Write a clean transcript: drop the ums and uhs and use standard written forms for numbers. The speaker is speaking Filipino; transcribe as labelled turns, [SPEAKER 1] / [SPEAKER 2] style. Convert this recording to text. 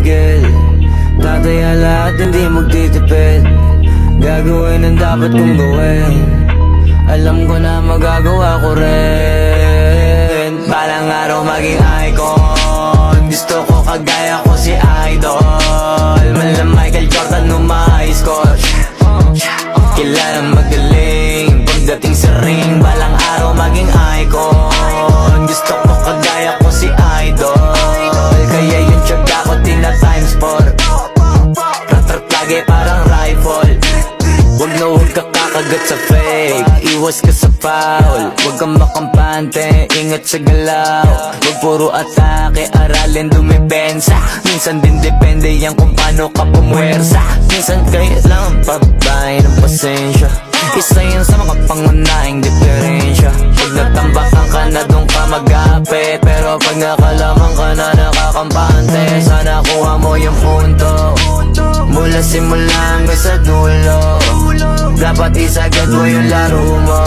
[SPEAKER 1] tumigil. Tataya lahat, hindi magtitipid. Gagawin ang dapat kong gawin. Alam ko na magagawa ko rin. Balang araw maging icon. Gusto ko kagaya ko si Idol. Mala Michael Jordan nung high score. Kilalang magaling pagdating sa ring. Balang araw maging icon. Gusto ko kagaya ko si Idol. Kaya yung tiyaga ko tina times 4. Rat-rat lagi parang rifle. Huwag na huwag ka kakagat sa fake. Iwas ka sa foul. Huwag kang makampante, ingat sa galaw. Huwag puro atake, aralin dumipensa. Minsan din depende yan kung paano ka pumwersa. Minsan kailangan pabay ng pasensya. Isa yan sa mga pangunahing diferensya. Pag natambakan ka na doon ka mag-apit. Pero pag nakalaman ka na nakakampante, sana kuha mo yung punto. Mula simula hanggang sa dulo, dapat isagad mo yung laro mo.